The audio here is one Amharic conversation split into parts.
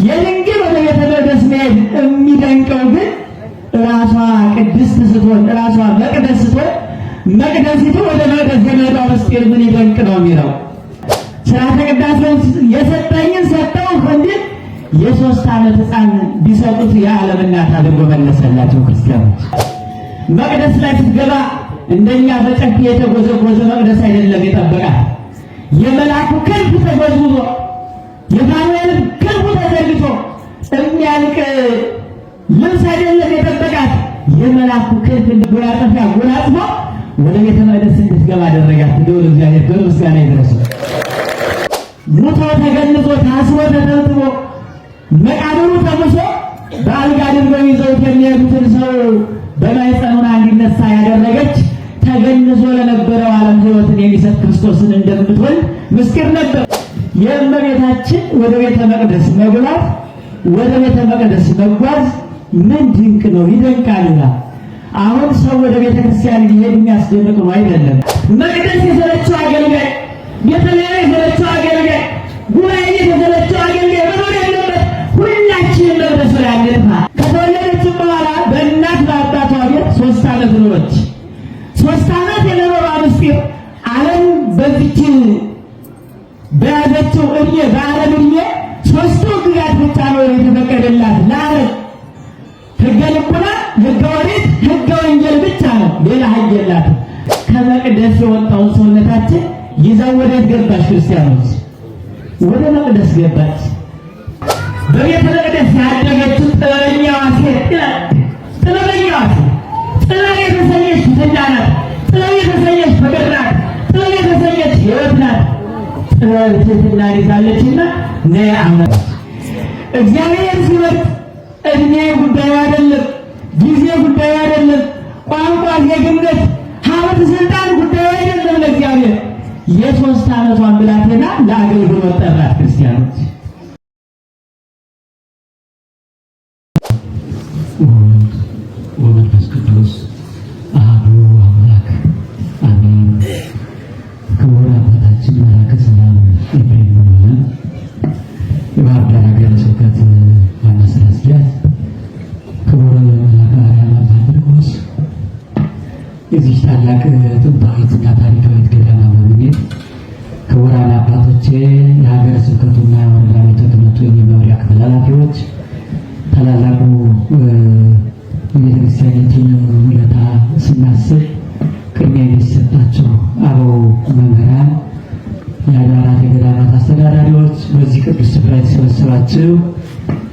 የድንግል ወደ ቤተ መቅደስ መሄድ የሚደንቀው ግን ራሷ ቅድስት ስትሆን ራሷ መቅደስ ስትሆን መቅደሲቱ ወደ መቅደስ የመሄዷ ምስጢር ምን ይደንቅ ነው የሚለው ሥርዓተ ቅዳሴውን የሰጠኝን ሰጠው እንጂ የ3 ዓመት ሕፃን ቢሰጡት የዓለም እናት አድርጎ መለሰላቸው ክርስቲያኖች። መቅደስ ላይ ስትገባ እንደኛ በጨርቅ የተጎዘጎዘ መቅደስ አይደለም የጠበቃት። የመላኩ ክንፍ ተጎዝጉዞ የማኑኤል ክንፉ ተዘርግቶ የሚያልቅ ልብስ አይደለም የጠበቃት። የመላኩ ክንፍ እንደጎናጸፊያ ጎናጽፎ ወደ ቤተ መቅደስ እንድትገባ አደረጋት። እንደው እግዚአብሔር በምስጋና ይድረሰው። ሙቶ ተገንዞ ታስሮ ተጠብቆ መቃብሩ ተምሶ በአልጋ አድርገው ይዘውት የሚሄዱትን ሰው በማኅፀኗ እንዲነሳ ያደረገች ተገንዞ ለነበረው ዓለም ሕይወትን የሚሰጥ ክርስቶስን እንደምትወልድ ምስጢር ነበር። የእመቤታችን ወደ ቤተ መቅደስ መግባት ወደ ቤተ መቅደስ መጓዝ ምን ድንቅ ነው! ይደንቃል። አሁን ሰው ወደ ቤተ ክርስቲያን ሊሄድ የሚያስደንቅ ነው አይደለም። መቅደስ የሰለቸው አገልጋይ፣ ቤተልሔም የሰለቸው አገልጋይ፣ ጉባኤ የሰለቸው አገልጋይ መኖር ያለበት ሁላችንም መቅደስ ላይ አንልፋ። ከተወለደችም በኋላ በእናት በአባቷ ቤት 3 ዓመት ኖረች። 3 ዓመት የኖሯ ምስጢር ዓለም በዚች በያዘችው እድሜ በዓለም እድሜ 3 ግዛት ብቻ ነው የተፈቀደላት ለዓለም። ሕገ ልቡና፣ ሕገ ኦሪት፣ ሕገ ወንጌል ብቻ ነው፣ ሌላ ሕግ የላትም። ከመቅደስ የወጣውን ሰውነታችን ይዛው ወዴት ገባች? ክርስቲያኖች ወደ መቅደስ ገባች። በቤተ መቅደስ ያደገችው ጥበበኛዋ ሴት ይላል። ጥበበኛዋ ሴት ጥበብ የተሰኘች ትሕትና ናት። ጥበብ የተሰኘች ፍቅር ናት። ጥበብ የተሰኘች ሕይወት ናት። ጥበብ ትሕትናን ይዛለችና ነይ አመጣች። እግዚአብሔር ሲመርጥ እድሜ ጉዳዩ አይደለም፣ ጊዜ ጉዳዩ አይደለም፣ ቋንቋ፣ ዜግነት፣ ሀብት፣ ስልጣን ጉዳዩ አይደለም። ለእግዚአብሔር የ3 ዓመቷን ብላቴና ለአገልግሎት ጠራት። ክርስቲያኖች ወመንፈስ ቅዱስ አሐዱ አምላክ አሜን። ክቡር አባታችን መላከ ሰላም ኤፍሬም ሆነ የባህር ዳር ሀገረ ስብከት ዋና ስራ አስኪያጅ፣ ክቡር መልአከ ማርያም አባ ቂርቆስ የዚህ ታላቅ ጥንታዊትና ታሪካዊት ገዳም አበምኔት፣ ክቡራን አባቶቼ፣ የሀገረ ስብከቱና የወረዳ ቤተ ክህነቱ የመምሪያ ክፍል ኃላፊዎች፣ ታላላቁ የቤተክርስቲያኒቱን ውለታ ስናስብ ቅድሚያ የሚሰጣቸው አበው መምህራን፣ የአድባራት የገዳማት አስተዳዳሪዎች፣ በዚህ ቅዱስ ስፍራ የተሰበሰባችሁ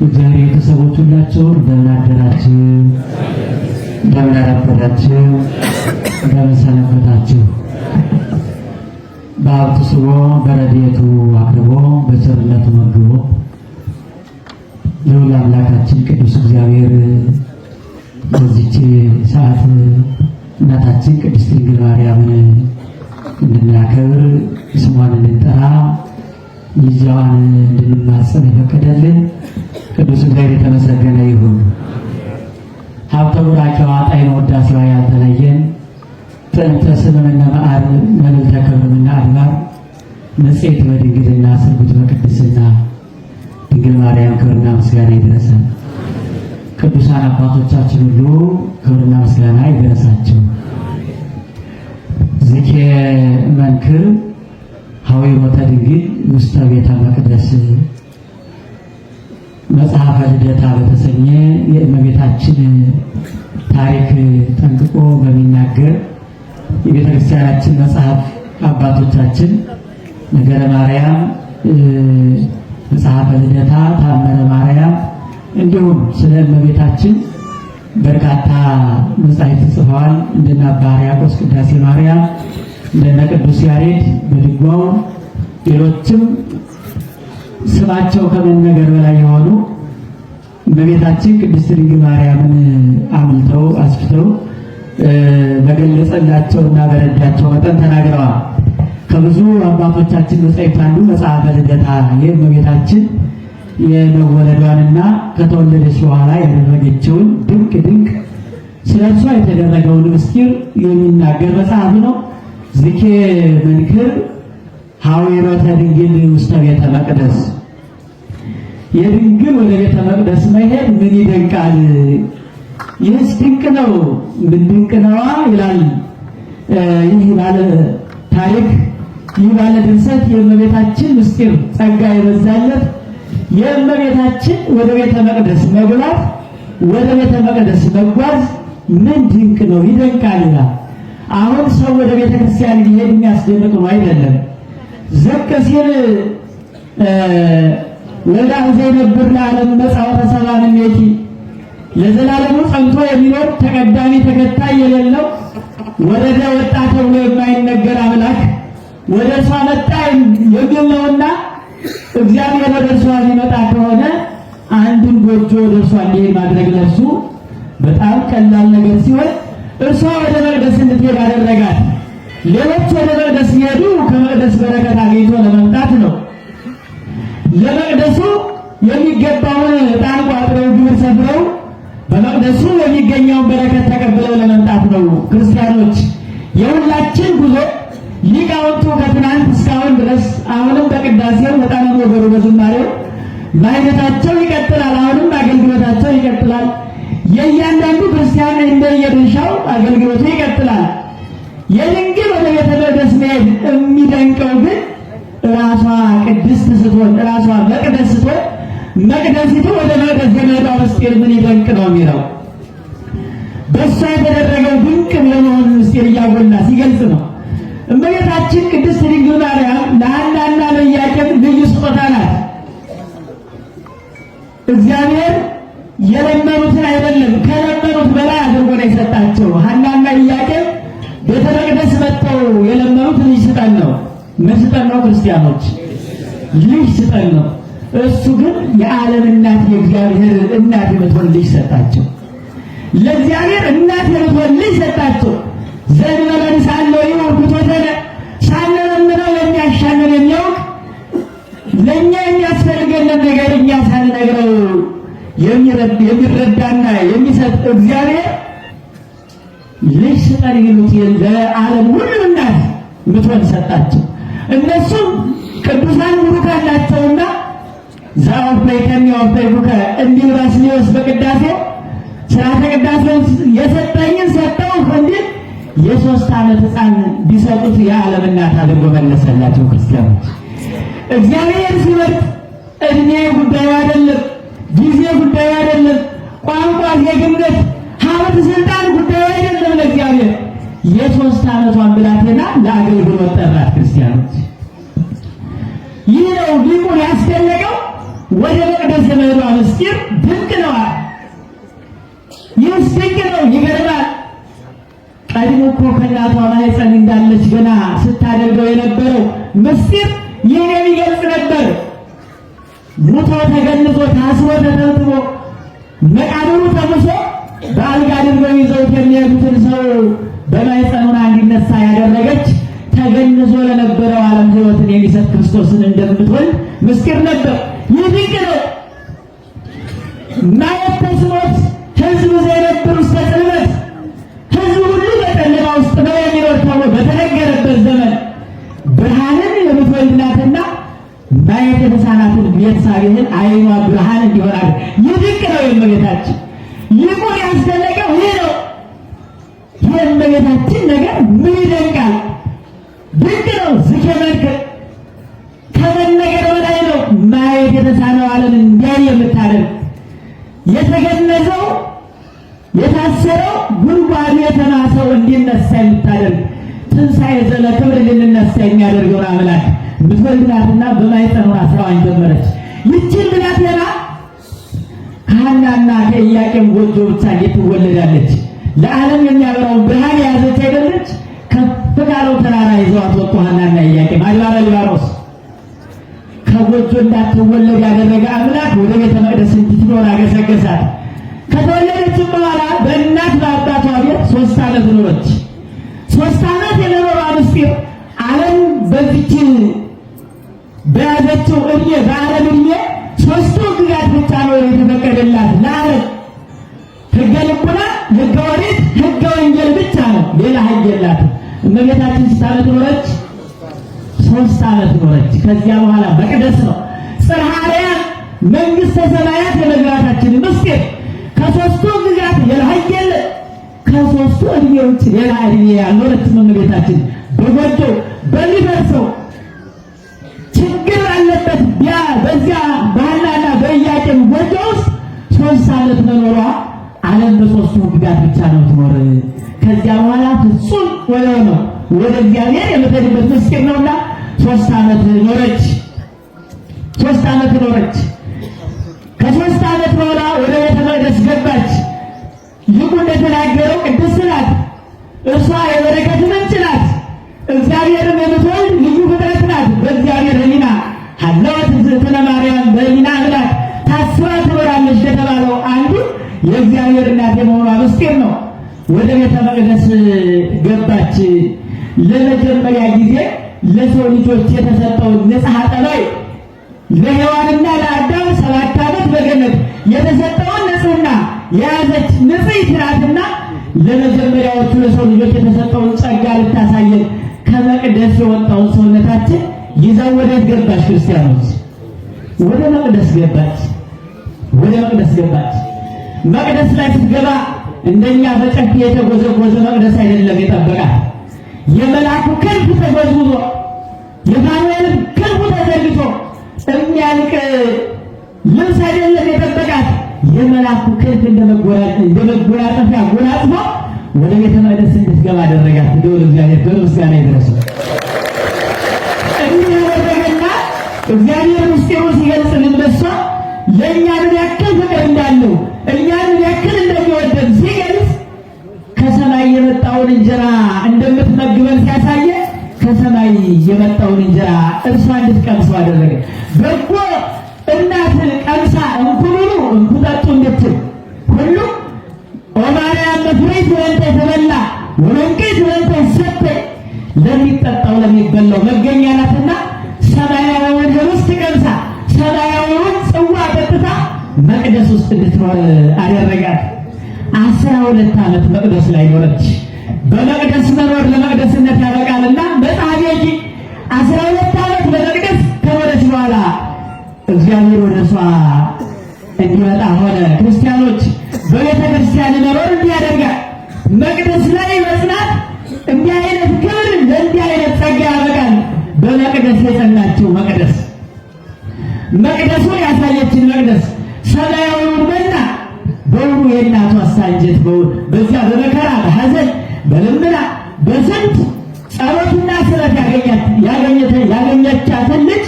እግዚአብሔር ቤተሰቦች ሁላችሁ እንደምን አደራችሁ? እንደምን አረፈዳችሁ? እንደምን ሰነበታችሁ? በሀብቱ ስቦ በረድኤቱ አቅርቦ በቸርነቱ መግቦ ልዑል አምላካችን ቅዱስ እግዚአብሔር በዚች ሰዓት እናታችን ቅድስት ድንግል ማርያምን እንድናከብር ስሟን እንድንጠራ ልጇን እንድንማጸን የፈቀደልን ቅዱስ እግዚአብሔር የተመሰገነ ይሁን። ሀብተ ቡራኬዋ ጣዕመ ውዳሴዋ ያልተለየን ጥንተ ስምምነ መዓር መልዕልተ ክብርምና አድባር ንጽሕት በድንግልና ስርጉት በቅድስና ድንግል ማርያም ክብርና ምስጋና ይድረሰን። ቅዱሳን አባቶቻችን ሁሉ ክብርና ምስጋና ይድረሳቸው። ዝኬ መንክር ሀዊሮተ ድንግል ውስተ ቤተ መቅደስ መጽሐፈ ልደታ በተሰኘ የእመቤታችን ታሪክ ጠንቅቆ በሚናገር የቤተ ክርስቲያናችን መጽሐፍ አባቶቻችን ነገረ ማርያም፣ መጽሐፈ ልደታ፣ ታምረ ማርያም እንዲሁም ስለ እመቤታችን በርካታ መጻሕፍት ጽፈዋል። እንደነ አባ ሕርያቆስ ቅዳሴ ማርያም፣ እንደነ ቅዱስ ያሬድ በድጓው፣ ሌሎችም ስማቸው ከመነገር በላይ የሆኑ እመቤታችን ቅድስት ድንግል ማርያምን አምልተው አስፍተው በገለጸላቸውና በረዳቸው መጠን ተናግረዋል። ከብዙ አባቶቻችን መጻሕፍት አንዱ መጽሐፈ ልደታ የእመቤታችን የመወለዷንና ከተወለደች በኋላ ያደረገችውን ድንቅ ድንቅ ስለ እርሷ የተደረገውን ምስጢር የሚናገር መጽሐፍ ነው። ዝኬ መንክር ሀዊሮተ ድንግል ውስተ ቤተ መቅደስ። የድንግል ወደ ቤተ መቅደስ መሄድ ምን ይደንቃል? ይህስ ድንቅ ነው። ምን ድንቅ ነዋ ይላል ይህ ባለ ታሪክ፣ ይህ ባለ ድርሰት የእመቤታችን ምስጢር ጸጋ የበዛለት የእመቤታችን ወደ ቤተ መቅደስ መግባት፣ ወደ ቤተ መቅደስ መጓዝ ምን ድንቅ ነው፣ ይደንቃል ይላል። አሁን ሰው ወደ ቤተ ክርስቲያን ሊሄድ የሚያስደንቅ ነው አይደለም። ዘከሲል ወልደ ዘይነብር ለዓለም መጻወተ ሰላም ሜቲ ለዘላለሙ ጸንቶ የሚኖር ተቀዳሚ ተከታይ የሌለው ወረደ ወጣ ተብሎ የማይነገር አምላክ ወደ እርሷ መጣ የሚል ነውና እግዚአብሔር ወደ እርሷ ሊመጣ ከሆነ አንድን ጎጆ ወደ እርሷ እንዲሄድ ማድረግ ለእርሱ በጣም ቀላል ነገር ሲሆን እርሷ ወደ መቅደስ እንድትሄድ አደረጋት። ሌሎች ወደ መቅደስ ሲሄዱ ከመቅደስ በረከት አግኝቶ ለመምጣት ነው። ለመቅደሱ የሚገባውን ዕጣን ቋጥረው ግብር ሰፍረው በመቅደሱ የሚገኘውን በረከት ተቀብለው ለመምጣት ነው። ክርስቲያኖች የሁላችን ጉዞ ሊቃውንቱ ከትናንት እስካሁን ድረስ አሁንም በቅዳሴው ዕጣነ ሞገሩ በዝማሬው ማኅሌታቸው ይቀጥላል። አሁንም አገልግሎታቸው ይቀጥላል። የእያንዳንዱ ክርስቲያን እንደየድርሻው አገልግሎቱ ይቀጥላል። የድንግል ወደ ቤተ መቅደስ መሄድ የሚደንቀው ግን ራሷ ቅድስት ስትሆን ራሷ መቅደስ ስትሆን መቅደሲቱ ወደ መቅደስ የመሄዷ ምስጢር ምን ይደንቅ ነው የሚለው በእሷ የተደረገው ድንቅ የመሆኑ ምስጢር እያጎላ ሲገልጽ ነው። እመቤታችን ቅድስት ድንግል ማርያም ለሐናና ለኢያቄም ልዩ ስጦታ ናት። እግዚአብሔር የለመኑትን አይደለም ከለመኑት በላይ አድርጎ ነው የሰጣቸው። ሐናና ኢያቄም ቤተ መቅደስ መጥተው የለመኑት ልጅ ስጠን ነው። ምን ስጠን ነው? ክርስቲያኖች ልጅ ስጠን ነው። እሱ ግን የዓለም እናት የእግዚአብሔር እናት የምትሆን ልጅ ሰጣቸው። ለእግዚአብሔር እናት የምትሆን ልጅ ሰጣቸው። ዘእንበለ ሳለው ይወርኩቶተነ ሳንለምነው የሚያሻንን የሚያውቅ ለእኛ የሚያስፈልገንን ነገር እኛ ሳንነግረው የሚረዳና የሚሰጥ እግዚአብሔር ልጅ ስጠን ይሉት ለዓለም ሁሉ እናት የምትሆን ሰጣቸው። እነሱም ቅዱሳን ቡሩካን ናቸውና ዘአውፈይከኒ ወአውፈይኩከ እንዲል ባስልዮስ በቅዳሴው ሥርዓተ ቅዳሴውን የሰጠኝን ሰጠው እንዲል የ3 ዓመት ሕፃን ቢሰጡት የዓለም እናት አድርጎ መለሰላቸው። ክርስቲያኖች እግዚአብሔር ሲመርጥ እድሜ ጉዳዩ አይደለም፣ ጊዜ ጉዳዩ አይደለም፣ ቋንቋ፣ ዜግነት፣ ሀብት፣ ስልጣን ጉዳዩ አይደለም። ለእግዚአብሔር የ3 ዓመቷን ብላቴና ለአገልግሎት ጠራት። ክርስቲያኖች ይህ ነው ሊቁን ያስደነቀው። ወደ መቅደስ የመሄዷ ምስጢር ድንቅ ነው። ይህስ ድንቅ ነው፣ ይገርማል። ቀድሞ እኮ ከእናቷ ማኅፀን እንዳለች ገና ስታደርገው የነበረው ምስጢር ይህን የሚገልጽ ነበር። ሙቶ ተገንዞ ታስሮ ተተብትቦ መቃብሩ ተምሶ በአልጋ አድርገው ይዘውት የሚሄዱትን ሰው በማኅፀኗ እንዲነሳ ያደረገች ተገንዞ ለነበረው ዓለም ሕይወትን የሚሰጥ ክርስቶስን እንደምትወልድ ምስጢር ነበር። ይህ ድንቅ ነው። ማየት ተስኖት ሕዝብ ዘይነብር ውስተ ጽልመት ሕዝብ ሁሉ በጨለማ ውስጥ ነው የሚኖር ተብሎ በተነገረበት ዘመን ብርሃንን የምትወልድ ናትና ማየት የተሳናትን ቤርሳቤህን ዓይኗ ብርሃን እንዲሆናል። ይህ ድንቅ ነው። የእመቤታችን ሊቁን ያስደነቀው ይህ ነው። የእመቤታችን ነገር ምን ይደንቃል? ድንቅ ነው። ዝኬ መልክ ከመነገር በላይ ነው። ማየት የተሳነው ዓለም እንዲያይ የምታደርግ የተገነዘው የታሰረው ጉድጓዱ የተማሰው እንዲነሳ የምታደርግ ትንሣኤ ዘለ ክብር እንድንነሳ የሚያደርገውን አምላክ የምትወልድ ናትና በማኅፀኗ ስራዋን ጀመረች። ይህችን ብላቴና ከሐናና ከኢያቄም ጎጆ ብቻ እንዴት ትወለዳለች? ለዓለም የሚያበራውን ብርሃን የያዘች አይደለች? ከፍ ካለው ተራራ ይዘዋት ወጡ ሐናና ኢያቄም አድባረ ሊባኖስ። ከጎጆ እንዳትወለድ ያደረገ አምላክ ወደ ቤተ መቅደስ እንድትኖር አገሰገሳት። ከተወለደችም በኋላ በእናት በአባቷ ቤት 3 ዓመት ኖረች። 3 ዓመት የመኖሯ ምስጢር ዓለም በዚች በያዘችው እድሜ በዓለም እድሜ 3 ሕግጋት ብቻ ነው የተፈቀደላት ለዓለም። ሕገ ልቡና፣ ሕገ ኦሪት፣ ሕገ ወንጌል ብቻ ነው። ሌላ ሕግ የላትም። እመቤታችን 6 ዓመት ኖረች፣ 3 ዓመት ኖረች። ከዚያ በኋላ መቅደስ ነው። ጽርሐ አርያም መንግሥተ ሰማያት የመግባታችን ምስጢር ከሦስቱ ግዛት ሌላ የለ። ከሦስቱ ዕድሜ ውጭ ሌላ ዕድሜ ያልኖረችም እመቤታችን በጎጆ በሚፈርሰው ችግር አለበት በዚያ በሐናና በኢያቄም ጎጆ ውስጥ 3 ዓመት መኖሯ ዓለም በሦስቱ ግዛት ብቻ ነው ትኖር። ከዚያ በኋላ ፍጹም ወደ እግዚአብሔር የምትሄድበት ምስጢር ነውና 3 ዓመት ኖረች። 3 ዓመት ኖረች። ከ3 ዓመት በኋላ ወደ ቤተ መቅደስ ገባች። ይቁ እንደተናገረው ቅድስት ናት። እርሷ የበረከት ምንጭ ናት። እግዚአብሔርን የምትወልድ ልዩ ፍጥረት ናት። በእግዚአብሔር ሕሊና ሀለወት እግዝእትነ ማርያም በሕሊና አምላክ ታስባ ትኖራለች ከተባለው አንዱ የእግዚአብሔር እናት የመሆኗ ምስጢር ነው። ወደ ቤተ መቅደስ ገባች። ለመጀመሪያ ጊዜ ለሰው ልጆች የተሰጠውን ንጽሐ ጠባይ ለሔዋንና ለአዳም 7 ዓመት በገነት የተሰጠውን ንጽሕና የያዘች ንጽሕት ናትና ለመጀመሪያዎቹ ለሰው ልጆች የተሰጠውን ጸጋ ልታሳየን ከመቅደስ የወጣውን ሰውነታችን ይዛው ወዴት ገባች? ክርስቲያኖች ወደ መቅደስ ገባች። ወደ መቅደስ ገባች። መቅደስ ላይ ስትገባ እንደኛ በጨፌ የተጎዘጎዘ መቅደስ አይደለም የጠበቃት። የመልአኩ ክንፍ ተጎዝጉዞ የፋኑኤልም ክንፉ ተዘርግቶ የሚያልቅ ልብስ አይደለም የጠበቃት። የመልአኩ ክንፍ እንደ መጎናጸፊያ ጎናጽፎ ወደ ቤተ መቅደስ እንድትገባ አደረጋት። እንደው እግዚአብሔር በምስጋና ይድረሰው። እንዲህ ያደረገና እግዚአብሔር ምስጢሩን ሲገልጽልን በሷ ለእኛ ምን ያክል ፍቅር እንዳለው እኛን ምን ያክል እንደሚወደን ሲገልጽ ከሰማይ የመጣውን እንጀራ እንደምትመግበን ሲያሳየ ከሰማይ የመጣውን እንጀራ እርሷ እንድትቀምሰው አደረገ። በጎ እናት ቀምሳ እንኩ ብሉ እንኩ ጠጡ እንድትል ሁሉ ኦማርያም መፍሬት ወንተ የተበላ ወንቄት ወንተ ሰጠ ለሚጠጣው ለሚበላው መገኛ ናትና ሰማያዊውን ኅብስት ቀምሳ ሰማያዊውን ጽዋ ጠጥታ መቅደስ ውስጥ እንድትኖር አደረጋት። 12 ዓመት መቅደስ ላይ ኖረች። በመቅደስ መኖር ለመቅደስነት ያበቃልና መጽሐፍ 12 ዓመት በመቅደስ ከኖረች በኋላ እግዚአብሔር ወደ እሷ እንዲመጣ ሆነ። ክርስቲያኖች በቤተ ክርስቲያን መኖር እንዲህ ያደርጋል። መቅደስ ላይ መጽናት እንዲህ አይነት ክብር ለእንዲህ አይነት ጸጋ ያበቃል። በመቅደስ የጸናችው መቅደሱን ያሳየችን መቅደስ ሰማያዊውን መና በውኑ የእናቷ አንጀት በዚያ በመከራ በሐዘን በልመና በስንት ጸሎትና ስለት ያገኘቻትን ልጅ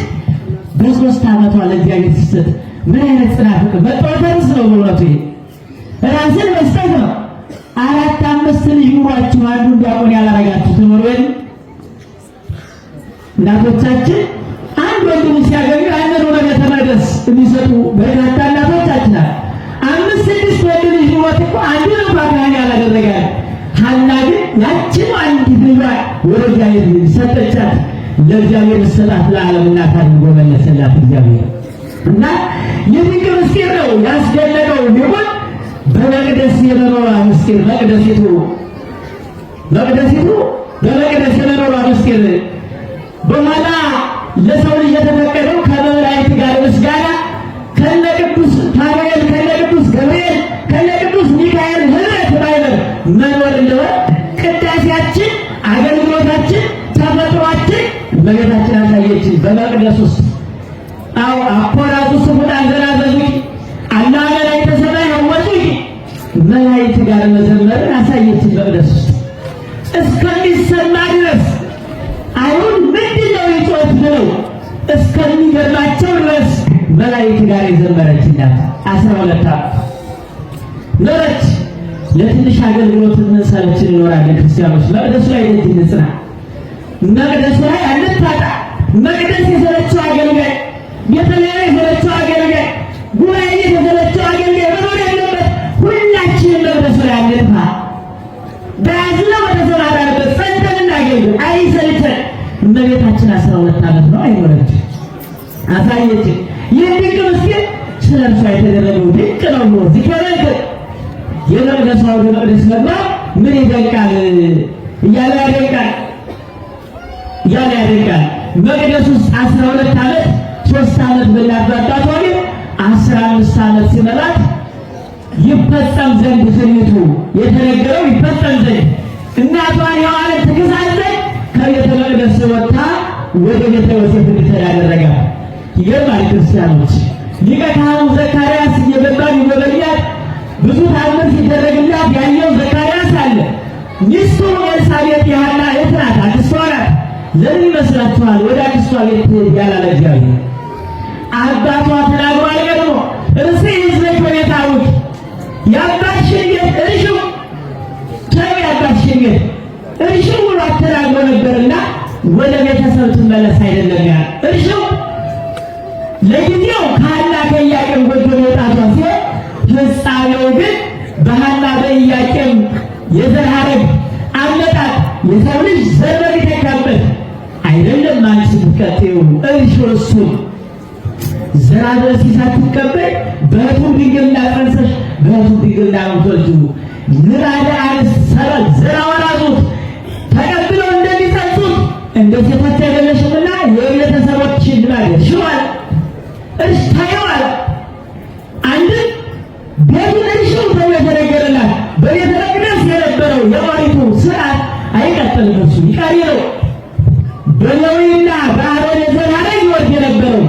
በ3 ዓመቷ ለእግዚአብሔር ስትሰጥ ምን አይነት ጽናት መጠወተርስ ነው። በእውነቱ ራስን መስጠት ነው። 4 5 ልጅ ኑሯችሁ አንዱ እንዲያቆን ያላረጋችሁ ትኖሩ የለ። እናቶቻችን አንድ ወንድም ሲያገኙ ያንን ወደ ቤተ መቅደስ የሚሰጡ በርካታ እናቶቻችን አሉ። 5 6 ወንድ ልጅ ኑሮት እኮ አንዱን እንኳን ካህን ያላደረጋል። ሐና ግን ያችን አንዲት ልጇ ወደ እግዚአብሔር ሰጠቻት። ለእግዚአብሔር ሰጣት፣ ለዓለም እናት አድርጎ መለሰላት እግዚአብሔር። እና የድንቅ ምስጢር ነው ያስደነቀው ቢሆን በመቅደስ የመኖሯ ምስጢር መቅደሲቱ በመቅደስ የመኖሯ ምስጢር በኋላ ለሰው ልጅ የተፈቀደው ከመላእክት ጋር ምስጋና ከነ ቅዱስ ፋኑኤል ከነ ቅዱስ ገብርኤል ከነ ቅዱስ ሚካኤል ኅብረት ማይበር መኖር እንደሆነ ቅዳሴያችን፣ አገልግሎታችን፣ ተፈጥሯችን እመቤታችን አሳየችን በመቅደስ ውስጥ። አዎ አኮራቱ ስሙን አንዘናዘዙ አላ መላእክተ ሰማይ አወጡ መላእክት ጋር መዘመርን አሳየችን መቅደስ ውስጥ እስከሚሰማ ድረስ አይሁን ምንድነው የጮት ብለው እስከሚገርማቸው ድረስ መላእክት ጋር የዘመረች እናት 12 ዓመት ኖረች። ለትንሽ አገልግሎት እንሰለች እንኖራለን ክርስቲያኖች። መቅደሱ ላይ ደጅ እንጽና። መቅደሱ ላይ አንታጣ። መቅደስ የሰለቸው አገልጋይ፣ ቤተልሔም የሰለቸው አገልጋይ፣ ጉባኤ የሰለቸው አገልጋይ መኖር ያለበት ሁላችንም መቅደሱ ላይ አንጥፋ። በያዝነው በተሰማራንበት ጸንተን እናገልግል። አይሰልቸን። እመቤታችን 12 ዓመት ነው አይኖረች አሳየችን። ይህ ድንቅ ምስጢር ስለ እርሷ የተደረገው ድንቅ ነው ብሎ ሲከረክ የመቅደሷ ወደ መቅደስ መግባት ምን ይደንቃል እያለ ያደንቃል። መቅደስ ውስጥ 12 ዓመት 3 ዓመት በእናት በአባቷ ቤት 15 ዓመት ሲመላት ይፈጸም ዘንድ ትንቢቱ የተነገረው ይፈጸም ዘንድ እናቷን ሔዋንን ትገዛት ዘንድ ከቤተ መቅደስ ወጥታ ወደ ቤተ ዮሴፍ እንድትሄድ አደረጋት። ይገርማል ክርስቲያኖች። ሊቀ ካህኑ ዘካርያስ እየገባ ይጎበኛት፣ ብዙ ታምር ሲደረግላት ያየው ዘካርያስ አለ። ሚስቱ ኤልሳቤጥ የሐና እህት ናት፣ አክስቷ ናት። ለምን ይመስላችኋል ወደ አክስቷ ቤት ያላለ እግዚአብሔር? አባቷ ተናግሯል። ቀድሞ እርሴ ሕዝበክ በቤታዊት የአባትሽን ቤት እርሺው፣ ተይ የአባትሽን ቤት እርሺው ብሎ ተናግሮ ነበርና ወደ ቤተሰብ ትመለስ አይደለም ያ እርሺው። ለጊዜው ከሐና ከኢያቄም ጎጆ መውጣቷ ሲሆን ፍጻሜው ግን በሐና በኢያቄም የዘር ሐረግ አመጣጥ የሰው ልጅ ዘር ይተካበት አይደለም። አንቺ ትቀጥዩ እርሺው እሱን ዘራ ድረስ ሳትቀበል በቱ ድንግልና ጸንሰሽ በቱ ድንግልና ወልዱ ንራደ አንስት ሰረግ ዘራ ወራዙት ተቀብለው እንደሚጸጹት እንደ ሴቶች አይደለሽምና የቤተሰቦችሽን ድባብ ሽዋል እርሽ ታየዋል። አንድ ቤቱን እርሺው ተብሎ የተነገረላት በቤተ መቅደስ የነበረው የኦሪቱ ስርዓት አይቀጥልም። እሱ ይቀሪ ነው። በሌዊና በአሮን የዘር ሐረግ ይወርድ የነበረው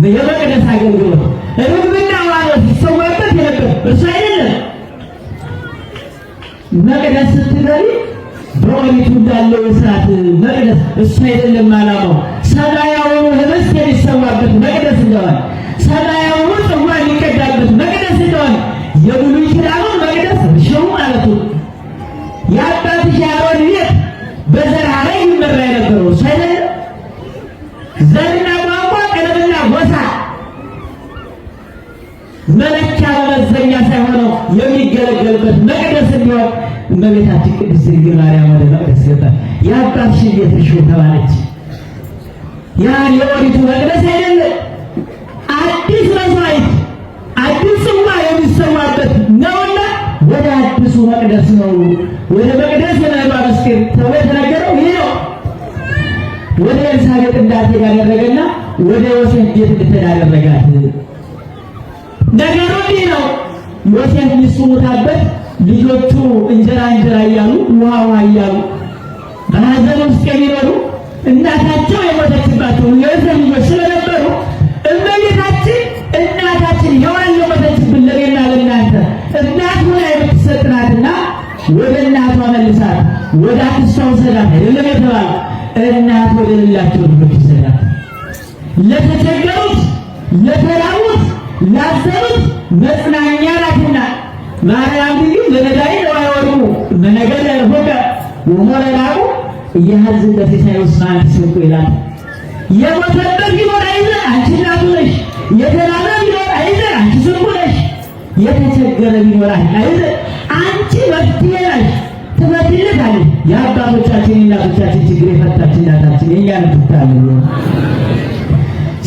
የመቅደስ አገልግሎት ርግብና ዋኖስ ይሰዋበት የነበር እርሱ አይደለም። መቅደስ ስትገቢ በኦሪቱ እንዳለው የሥርዓት መቅደስ እሱ አይደለም ዓላማው። ሰማያዊው ኅብስት የሚሰዋበት መቅደስ እንደሆነ፣ ሰማያዊው ጽዋ የሚቀዳበት መቅደስ እንደሆነ የብሉይ ኪዳኑን መቅደስ እርሺው ማለቱ የአባትሽ የአሮን ቤት በዘር ሐረግ ይመራ የነበረው እሱ አይደለም። ዘርና ቋንቋ ቀለምና ጎሳ መለኪያ መመዘኛ ሳይሆነው የሚገለገልበት መቅደስ እንዲሆን እመቤታችን ቅድስት ድንግል ማርያም ወደ መቅደስ ገባች። የአባትሽን ቤት እርሺው ተባለች። ያን የኦሪቱ መቅደስ አይደለም። አዲስ መስዋዕት አዲስ ጽዋ የሚሰዋበት ነውና ወደ አዲሱ መቅደስ ነው። ወደ መቅደስ የመግባ ምስጢር ተብሎ የተነገረው ይህ ነው። ወደ ኤልሳቤጥ እንዳትሄድ ያደረገና ወደ ዮሴፍ ቤት እንድትሄድ አደረጋት። ነገሩ እንዲህ ነው። ዮሴፍ ሚስቱ ሞታበት ልጆቹ እንጀራ እያሉ ውሃ እያሉ በሐዘን ውስጥ የሚኖሩ እናታቸው የሞተችባቸው የዮሴፍ ልጆች ስለነበሩ እመቤታችን እናታችን ሔዋን የሞተችብን ለእኔና ለእናንተ እናት ሆና የምትሰጥ ናትና ወደ እናቷ መልሳት፣ ወደ አክስቷ ውሰዳት አይደለም የተባለው። እናት ወደ ሌላቸው ልጆች ይሰዳት። ለተቸገሩት፣ ለተራቡት፣ ላዘኑት መጽናኛ ናትና ማርያም ግን ለነዳይ ለዋይወሩ መነገር ያልሆነ ወሞራው እያዝን ለሲሳይ ውስማን ሲልኩ ይላል። የሞተበት ቢኖር አይዘን አንቺ እናቱ ነሽ፣ የተራበ ቢኖር አይዘን አንቺ ስንኩ ነሽ፣ የተቸገረ ቢኖር አይዘን አንቺ መፍትሄ ነሽ፣ ትፈትልታለሽ። የአባቶቻችን እናቶቻችን ችግር የፈታች እናታችን የእኛን ትታለች።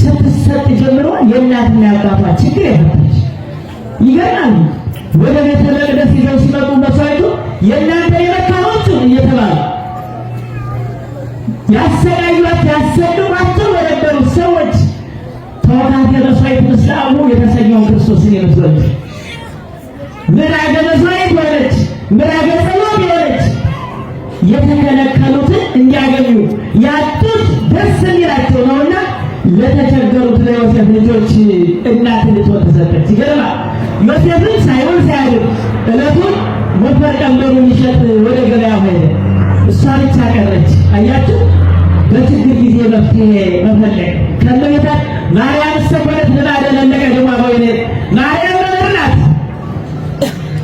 ስትሰጥ ጀምሮ የእናትና የአባቷ ችግር የፈታች ይገርማል። ወደ ቤተ መቅደስ ይዘው ሲመጡ መስዋዕቱ የእናንተ የመካኖቹ እየተባሉ ያሰቃዩት ያሰድቧቸው የነበሩ ሰዎች ተወካፌ መስዋዕት ምስላሙ የተሰኘውን ክርስቶስን የምትወልድ ምራገ መስዋዕት ሆነች፣ ምራገ ጸሎት ሆነች። የተከለከሉትን እንዲያገኙ ያጡት ደስ እንዲላቸው ነውና ለተቸገሩት ለዮሴፍ ልጆች እናት ልትሆን ተሰጠች። ይገርማል። ዮሴፍን ሳይሆን ሳያድር ዕለቱን ሞፈር ቀንበሩን ይሸጥ ወደ ገበያ ሄደ። እሷ ብቻ ቀረች። አያችሁ፣ በችግር ጊዜ መፍትሄ መፈለግ ከመቤታት ማርያም ሰኮነት ለማደለለቀ ደማ ወይኔ ማርያም መርናት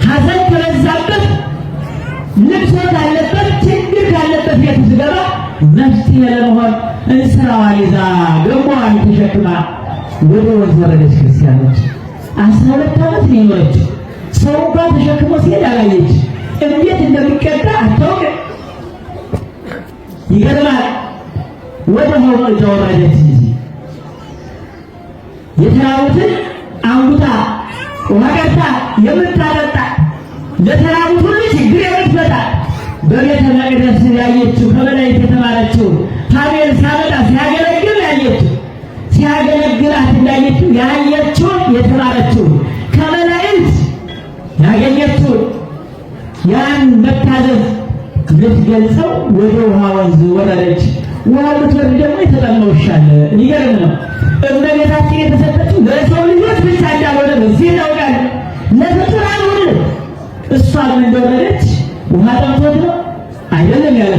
ሐዘን ከበዛበት ልቅሶ ካለበት ችግር ካለበት ቤት ስገባ መፍትሄ ለመሆን እንስራዋን ይዛ ገሟን ተሸክማ ወደ ወንዝ ወረደች። ክርስቲያኖች 12 ዓመት ነው የኖረችው። ሰው እንኳን ተሸክሞ ሲሄድ አላየች። እንዴት እንደሚቀዳ አታውቅም። ይገርማል። ወደ ሆኖ ተወረደች እንጂ የተራቡትን አንጉታ ውሃ ቀርታ የምታጠጣ ለተራቡት ሁሉ ችግር የምትፈታ በቤተ መቅደስ ያየችው ከመላእክት የተማረችው ፋኑኤል ሲያመጣ ሲያገለግል ያየችው ሲያገለግላት እንዳየችው ያየችው የተማረችው ከመላእክት ያገኘችው ያን መታዘዝ ልትገልጸው ወደ ውሃ ወንዝ ወረደች። ውሃ ልትወርድ ደግሞ የተጠማ ውሻ አለ። የሚገርም ነው። እመቤታችን የተሰጠችው ለሰው ልጆች ብቻ እንዳልሆነ በዚህ እናውቃለን። ለፍጡራን ሁሉ እሷም እንደወረደች ውሃ ጠምቶት ነው አይደለም ያለ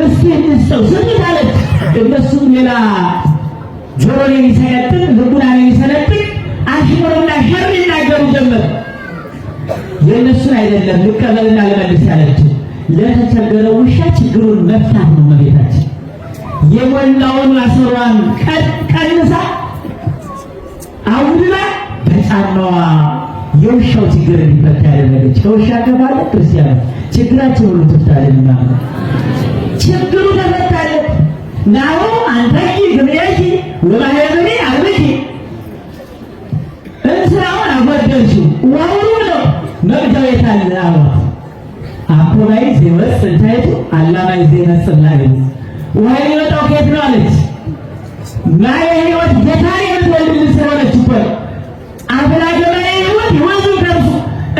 እስኪ እንስጠው ስንት አለች። እነሱም ሌላ ጆሮን የሚሰነጥቅ ልቡናን የሚሰነጥቅ አሽሙርና ሸር ይናገሩ ጀመር። የእነሱን አይደለም ልቀበልና ልመልስ ያለችው ለተቸገረው ውሻ ችግሩን መፍታት ነው። እመቤታችን የሞላውን ማሰሯን ቀንሳ አውድላ በጫናዋ የውሻው ችግር እንዲፈታ ያደረገች። ከውሻ ገባለ ክርስቲያኖች ችግራቸው ሁሉ ትፍታልና ችግሩ ተፈታለ። ናሁ አንተኪ ግብሬኪ ወባህሪ አብኪ እንስራውን አጎደልሽው ዋውሩ ነው መግጃው የታለ አሏት። አኮላይ ዘይወፅ እንታይቱ አላማይ ዘይነጽር ላይ ውሃ የሚመጣው ከየት ነው አለች። ማየ ሕይወት ጌታን የምትወልድልን ስለሆነች እኮ አፍላገባዬ ሕይወት ይወዙ ከርሱ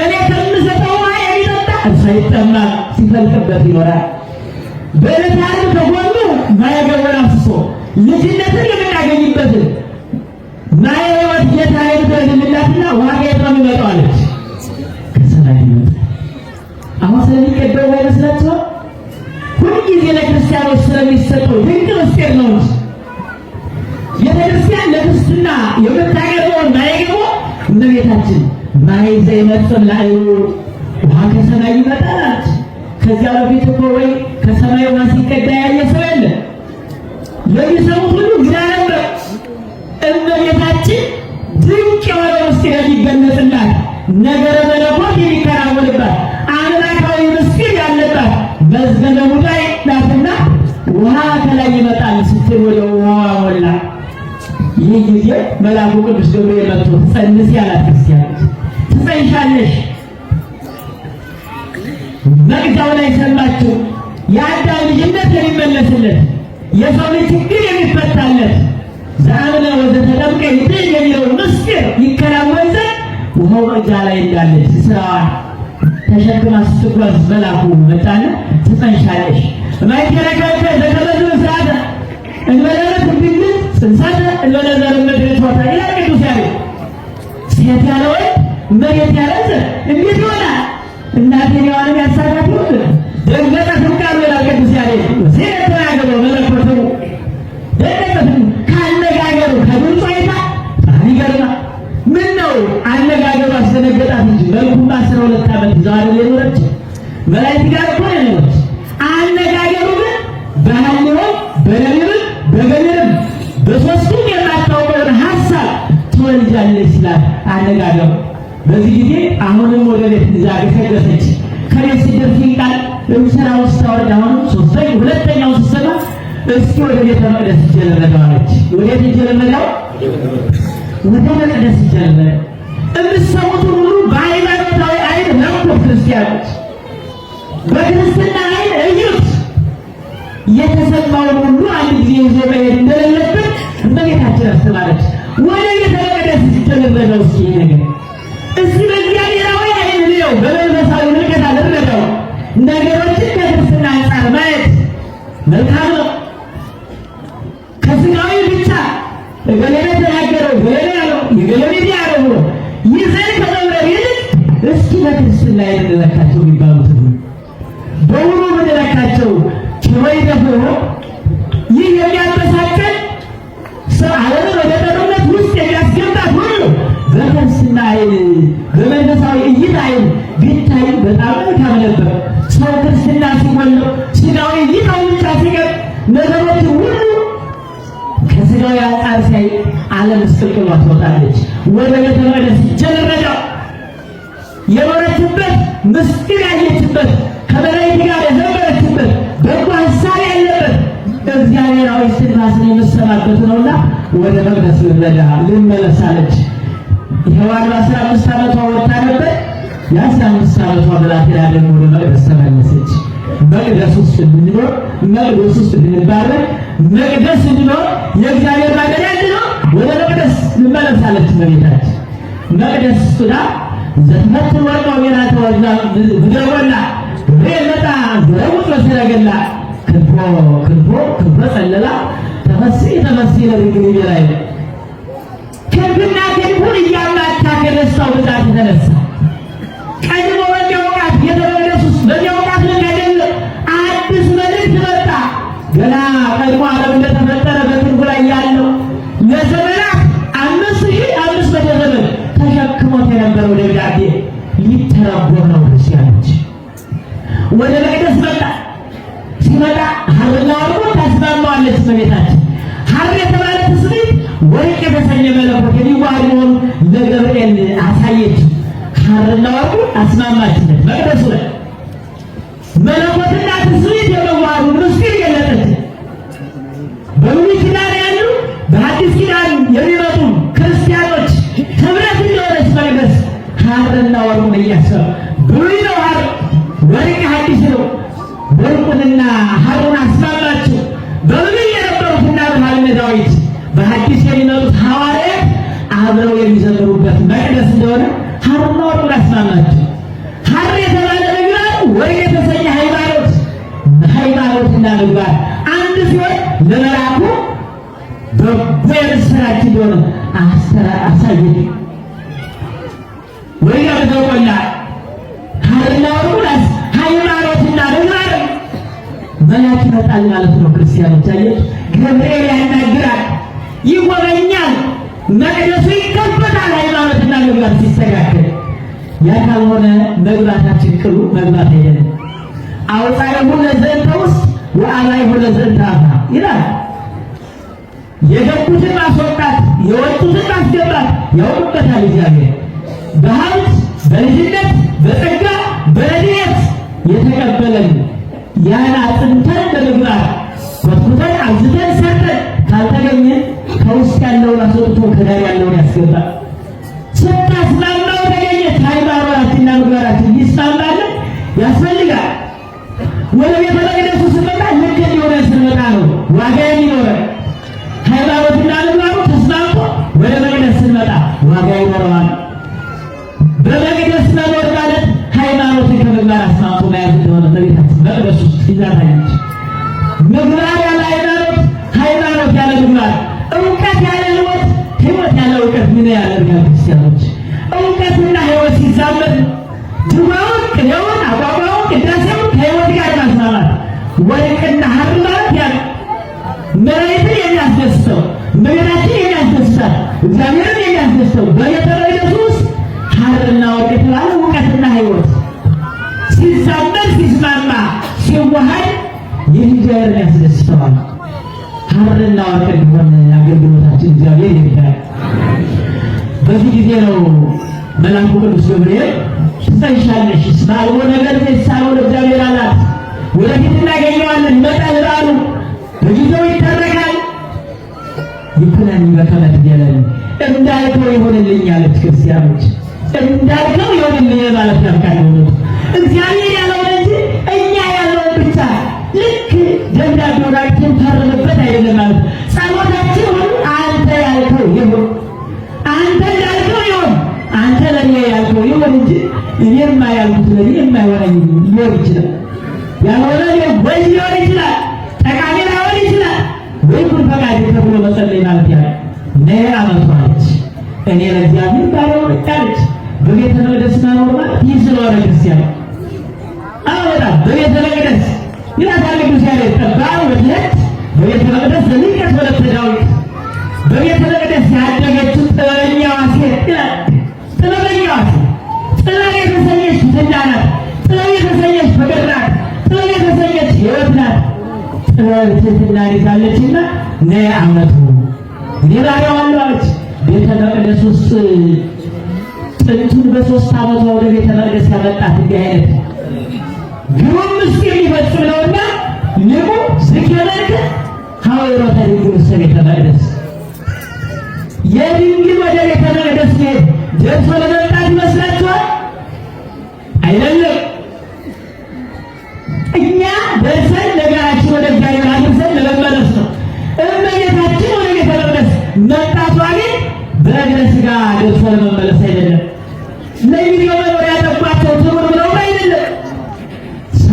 እኔ ከምሰጠው ውሃ የሚጠጣ እርሱ አይጠማም፣ ሲፈልቅበት ይኖራል። በለታን ከጎኑ ማየ ገቦን አፍስሶ ልጅነትን የምናገኝበትን ማየ ሕይወት ጌታ የምትወልድልላትና ውሃ ከየት ነው የሚመጣው አለች። ከሰማይ ይመጣል። አሁን ስለሚቀደው አይመስላችኋል? ሁልጊዜ ለክርስቲያኖች ስለሚሰጠው ድንቅ ምስጢር ነው እንጂ ቤተክርስቲያን ለክርስትና የምታቀርበውን ማይገቦ እመቤታችን ማይ ዘይመጽእ ላዕሉ ውሃ ከሰማይ ይመጣል አለች። ከዚያ በፊት እኮ ወይ ከሰማይ ውሃ ሲቀዳ ያየ ሰው የለ። ለሚሰሙት ሁሉ ግራ ነበር። እመቤታችን ድንቅ የሆነ ምስጢር የሚገለጽላት ነገረ መለኮት የሚከናወንባት አምላካዊ ምስጢር ያለባት መዝገበ ሙዳይ ናትና ውሃ ከላይ ይመጣል ስትል ወደ ውሃ ሞላ። ይህ ጊዜ መልአኩ ቅዱስ ገብርኤል መጥቶ ጸንስ ያላት ክርስቲያኖች ትጸንሻለሽ። መቅጃው ላይ ሰማችሁ። የአዳም ልጅነት የሚመለስለት የሰው ልጅ ችግር የሚፈታለት ዘአምነ ወዘተጠምቀ ይድኅን የሚለው ምስጢር ይከናወን ዘንድ ውሃው መቅጃ ላይ እንዳለች ስራዋን ተሸክማ ስትጓዝ መልአኩ መጣና ትጸንሻለሽ ማይከረከረ ዘከበዙ ስርዓተ እንበለለት እንድንል ጽንሳተ እንበለዘር መድረቷታ ይላል ቅዱስ ያሬድ። ሴት ያለ ወይ መሬት ያለ ዘር እንዴት ይሆናል? እናቴን ሔዋንን ያሳታት ይሆን ደንገጠ ፍቃሉ ይላል ቅዱስ ያሬድ። ሴት ተናገረው መለኮቱ ደንገጠ ካነጋገሩ ከድምፁ አይታ በጣም ይገርማል። ምን ነው አነጋገሩ አስደነገጣት እንጂ መልኩማ 12 ዓመት ዛሬ የኖረች መላእክት ጋር እኮ ነው የኖረች። አነጋገሩ ግን በሐልዮ በነቢብ በገቢርም በሦስቱም የማታውቀውን ሐሳብ ትወልጃለች ይላል አነጋገሩ። በዚህ ጊዜ አሁንም ወደ ቤት ይዛ ገሰገሰች። ከቤት ሲደርስ ይቃል እንስራ ውስጥ ታወርድ። አሁንም ሁለተኛው ስትሰማ እስኪ ወደ ቤተ መቅደስ ይጀለመዳው አለች። ወዴት ይጀለመዳው? ወደ መቅደስ ይጀለመ። እምትሰሙት ሁሉ በሃይማኖታዊ አይን ነው። ክርስቲያኖች በክርስትና አይን እዩት። የተሰማውን ሁሉ አንድ ጊዜ ይዞ መሄድ እንደሌለብን እመቤታችን አስተማረች። ወደ ቤተ መቅደስ ይጀለመዳው። እስኪ ይሄ ነገር እስኪ በእግዚአብሔራዊ አይን ነው፣ በመንፈሳዊ ምልከታ ልንረዳው። ነገሮችን ከክርስትና አንጻር ማየት መልካም ነው። ከስጋዊ ብቻ እገሌ ተናገረው እገሌ ያለው የገሌ ያለው ብሎ ይዘን ከመምረር ይልቅ እስኪ በክርስትና የምንለካቸው የሚባሉት በውኑ ምንለካቸው ችሮይ ተፈሮ ይህ የሚያበሳጨን ሰው ዓለምን ወደ ጦርነት ውስጥ የሚያስገባት ሁሉ በክርስትና አይን በመንፈሳዊ እይታ አይን ቢታይ በጣም መልካም ነበር። ሰው ክርስትና ሲሞላው ስጋዊ እይታው ብቻ ሲቀር ነገሮች ሁሉ ከስጋዊ አንጻር ሲያይ ዓለም ምስቅልቅሏ ትወጣለች። ወደ ቤተ መቅደስ ጀነረዳው የኖረችበት ምስጢር ያየችበት ከመላእክት ጋር የዘመረችበት በጎ ሐሳብ ያለበት እግዚአብሔራዊ እስትንፋስን የምትሰማበት ነውና ወደ መቅደስ ልመለስ አለች። ሔዋን በ15 ዓመቷ ወጣ ነበር። የ15 ዓመቷ ብላቴና ደግሞ ወደ መቅደስ ተመለሰች። መቅደስ ውስጥ እንድንኖር፣ መቅደስ ውስጥ እንድንባረክ፣ መቅደስ እንድንኖር፣ የእግዚአብሔር ማደሪያ እንድንሆን ወደ መቅደስ ልመለስ አለች እመቤታችን። መቅደስ ሱዳ ዘትመት ወርቀው ቤራ ተወዛ ብደወላ በመጣ ዘውት በሰረገላ ክንፎ ጸለላ ተመሲ ለድንግል ይራይ ከብና ከብር እያማታ ከደስታው ብዛት ተነሳ ቀድሞ በሚያውቃት የተመለሱት በሚያውቃት ለገደል አዲስ መልእክት መጣ። ገና ቀድሞ ዓለም እንደተፈጠረ በክንፉ ላይ ያለው ለዘመናት 5,500 ዘመን ተሸክሞት የነበረው ደብዳቤ ሊተረጎም ነው። ክርስቲያኖች ወደ መቅደስ መጣ። ሲመጣ ሐርና ወርቁ ታስማማዋለች እመቤታችን። ሐር የተባለ ትስብእት ወርቅ የተሰኘ መለኮት የሚዋሃደውን ለገብርኤል አሳየች። ሐርና ወርቁ አስማማችለት። መቅደሱ ላይ መለኮትና ትስብእት የመዋሃዱ ምስጢር ገለጠች። በብሉይ ኪዳን ያሉ በሐዲስ ኪዳን የሚመጡ ክርስቲያኖች ህብረት እንደሆነች መቅደስ ሐርና ወርቁን እያሰበ ብሉይ ነው ሐር፣ ወርቅ ሐዲስ ነው። ወርቁንና ሐሩን አስማማቸው። በብሉይ የነበሩትና በመኃልየ ዳዊት በሐዲስ የሚመጡት ሐዋርያት አብረው የሚዘምሩበት መቅደስ እንደሆነ ሐርና ወርቁን አስማማቸው። ሐር የተባለ ምግባር፣ ወርቅ የተሰኘ ሃይማኖትና ምግባር አንድ ሲሆን ለመልአኩ በጎ የምስራች እንደሆነ አሳየኝ። ወይያ በተቆላ ሐርና ወርቁን ሃይማኖትና ምግባር መልአክ ይመጣል ማለት ነው። ክርስቲያኖች አየች፣ ገብርኤል ያናግራል፣ ይጎበኛል፣ መቅደሱ ይከፈታል። ሃይማኖትና ምግባር ሲስተካከል ያ ካልሆነ መግባታችን ቅሉ መግባት አይደለም። አውጣይሁ ለዘንተ ውስጥ ወአላይሁ ለዘንተ አፋ ይላል። የገቡትን ማስወጣት የወጡትን ማስገባት ያውቁበታል እግዚአብሔር። በሀብት በልጅነት በጸጋ በረድኤት የተቀበለን ያን አጥንተን በምግባር ኮትኩተን አብዝተን ሰርተን ካልተገኘን ከውስጥ ያለውን አስወጥቶ ከዳር ያለውን ያስገባል። ስታስማማው ተገኘች። ሃይማኖታችንና ምግባራችን ይስማማል ያስፈልጋል። ወደ ቤተ መቅደሱ ስንመጣ ልክ እንዲሆነ ስንመጣ ነው ዋጋ የሚኖረን። ሃይማኖትና ምግባሩ ተስማምቶ ወደ መቅደስ ስንመጣ ዋጋ ይኖረዋል። በመቅደስ መኖር ማለት ሃይማኖትን ከምግባር አስማምቶ መያዝ እንደሆነ በቤታችን መቅደስ ውስጥ ይዛታለች። ምግባር ያለ ሃይማኖት፣ ሃይማኖት ያለ ምግባር፣ እውቀት ያለ ሕይወት፣ ሕይወት ያለ እውቀት ምን ያደርጋል? ክርስቲያኖች እውቀትና ሕይወት ሲዛመድ ድጓውን፣ ቅኔውን፣ አቋቋሙን፣ ቅዳሴውን ከሕይወት ጋር ማስማማት ወርቅና ሐር ማለት ያ መሬትን የሚያስደስተው መሬታችን የሚያስደስታት እግዚአብሔርን የሚያስደስተው በቤተ መቅደሱ ውስጥ ሐርና ወርቅ የተባለ እውቀትና ሕይወት ሲዛመድ ሲስማማ ሲዋሃድ ይህ እግዚአብሔርን ያስደስተዋል። ሐርና ወርቅ እንዲሆን አገልግሎታችን እግዚአብሔር ይርዳል። በዚህ ጊዜ ነው መልአኩ ቅዱስ ገብርኤል ትጸንሻለሽ ስላልሆ ነገር ሳይሆን እግዚአብሔር አላት። ወደፊት እናገኘዋለን ይመጣል በዓሉ በጊዜው ይተረካል። ይኩነኒ በከመ ትቤለኒ እንዳልከው ይሆንልኝ አለች። ክርስቲያኖች እንዳልከው ይሆንልኝ ማለት ያልካል ነው እግዚአብሔር ያለውን እንጂ እኛ ያለውን ብቻ ልክ ደብዳቤው ላይ ተፈረመበት አይደለም ማለት ጸሎታችን ሁሉ አንተ ያልከው ይሁን፣ አንተ እንዳልከው ይሁን፣ አንተ ለኔ ያልከው ይሁን እንጂ እኔማ ያልኩት ለኔ የማይሆነኝ ሊሆን ይችላል። ያልሆነ ወይ ሊሆን ይችላል፣ ጠቃሚ ላይሆን ይችላል። ወይ ኩን ፈቃድ ተብሎ መጸለይ ማለት ያ ነይ አመጣች። እኔ ለእግዚአብሔር ባሪያው ነኝ። በቤተ መቅደስ መኖር ማለት ይህ ስለሆነ ክርስቲያን አወጣ በቤተ መቅደስ ይላታል እግዚአብሔር ተባው ወለት በቤተ መቅደስ ዘሊቀት ወለተ ዳዊት በቤተ መቅደስ ያደገችው ጥበበኛዋ ሴት ይላል። ጥበበኛዋ ሴት ጥበብ የተሰኘች ትዳናት፣ ጥበብ የተሰኘች ፍቅር ናት፣ ጥበብ የተሰኘች ሕይወት ናት። ጥበብ ትሕትናን ይዛለችና ነይ አመጡ እኔ ባሪያዋለሁ አለች። ቤተ መቅደስ ውስጥ ጥንቱን በ3 ዓመቷ ወደ ቤተ መቅደስ ያመጣት እንዲህ አይነት ግሩም ምስጢር ሊፈጽም ነውና ንቁ ዝክረክ ሐዋርያተ ድንግል ውስተ ቤተ መቅደስ የድንግል ወደ ቤተ መቅደስ ሄድ ደርሶ ለመምጣት ይመስላችኋል? አይደለም። እኛ ደርሰን ነገራችን ወደ እግዚአብሔር አድርሰን ለመመለስ ነው። እመቤታችን ወደ ቤተ መቅደስ መምጣቷ ግን በእግረ ሥጋ ደርሶ ለመመለስ አይደለም።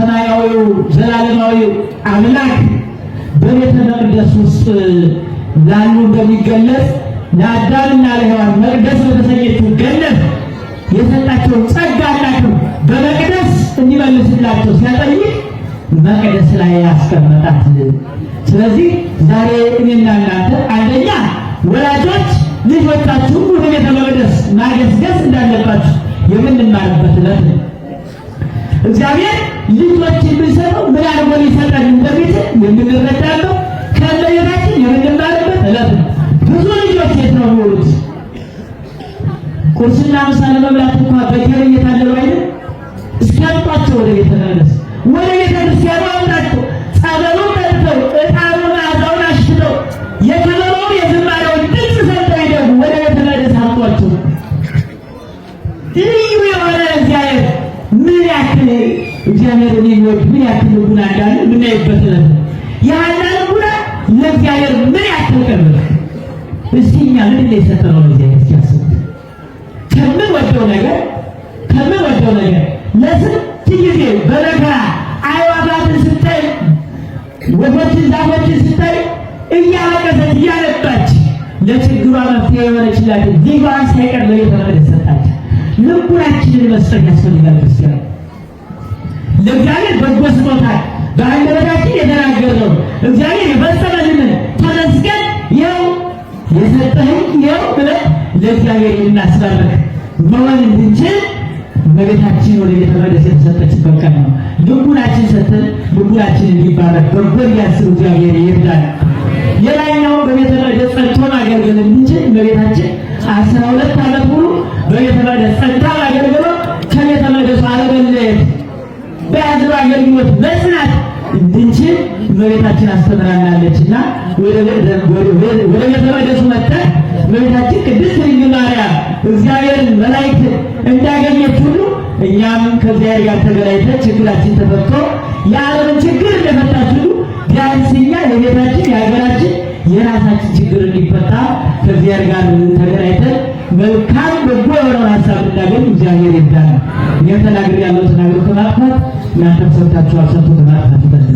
ሰማያዊው ዘላለማዊው አምላክ በቤተ መቅደስ ውስጥ ላሉ እንደሚገለጽ ለአዳምና ለሔዋን መቅደስ በተሰኘችው ገነት የሰጣቸውን ጸጋና ክብር በመቅደስ እንዲመልስላቸው ሲያጠይቅ መቅደስ ላይ ያስቀመጣት። ስለዚህ ዛሬ እኔና እናንተ አንደኛ ወላጆች ልጆቻችሁን ወደ ቤተ መቅደስ ማገስገስ እንዳለባችሁ የምንማርበት ዕለት ነው። እግዚአብሔር ልጆችን ብንሰጠው ምን አድርጎ ሊሰጠን እንደሚችል የምንረዳበት ከእመቤታችን የምንማርበት ዕለት ነው። ብዙ ልጆች የት ነው የሚውሉት? ቁርስና ምሳ ለመብላት እንኳ በኬር እየታለሉ አይደል? እስኪያምጧቸው ወደ ቤተ መቅደስ ወደ ቤተ ክርስቲያኑ አምጣቸው ጸበሉን ጠጥተው ዕጣኑን መዓዛውን አሽትተው የከበሮውን የዝማሬውን ድምፅ ሰምተው ይደጉ ወደ ቤተ መቅደስ አምጧቸው። ልዩ የሆነ እግዚአብሔር ምን ያክል እግዚአብሔርን የሚወድ ምን ያክል ልቡና እንዳለ የምናይበት ዕለት ነው። ያለ ልቡና ለእግዚአብሔር ምን ያክል ቅርብ ነው። እስቲ እኛ ምን የሰጠነው ለእግዚአብሔር እስኪያስቡት። ከምንወደው ነገር ለስንት ጊዜ በመከራ አዕዋፋትን ስታይ ወፎችን ዛፎችን ስታይ እያለቀሰች እያነባች ለችግሯ መፍትሄ የሆነችላት ዜጋዋን ሳይቀር ለቤተ መቅደስ ሰጣች። ልቡናችንን መስጠት ያስፈልጋል። ክርስቲያን ለእግዚአብሔር በጎ ስጦታ በአንደበታችን የተናገርነው እግዚአብሔር የፈጸመልንን ተመስገን ይኸው የሰጠህን ይኸው ብለን ለእግዚአብሔር የምናስባርክ መሆን እንድንችል እመቤታችን ወደ ቤተ መቅደስ የተሰጠችበት ቀን ነው። ልቡናችን ሰጥተን ልቡናችን እንዲባረክ በጎ እንዲያስብ እግዚአብሔር ይርዳል። ሌላኛው በቤተ መቅደስ ጸንቶ ማገልገል እንድንችል እመቤታችን 12 ዓመት ሙሉ በቤተ መቅደስ ጸንታ ማገልገል ከቤተ መቅደሱ አለመለየት በያዝነው አገልግሎት መጽናት እንድንችል እመቤታችን አስተምራናለችና ወደ ቤተ መቅደሱ መጥተን እመቤታችን ቅድስት ድንግል ማርያም እግዚአብሔርን መላእክት እንዳገኘች ሁሉ እኛም ከእግዚአብሔር ጋር ተገናኝተን ችግራችን ተፈቶ የዓለምን ችግር እንደፈታች ሁሉ ቢያንስ እኛ የቤታችን የሀገራችን የራሳችን ችግር እንዲፈታ ከእግዚአብሔር ጋር ተገናኝተን መልካም በጎ የሆነውን ሀሳብ እንዳገኝ እግዚአብሔር ይርዳል። እኔም ተናግሬ ያለው ተናግሮ ከማጥፋት እናንተም ሰምታችኋል፣ ሰምቶ ከማጥፋት ይበልጥ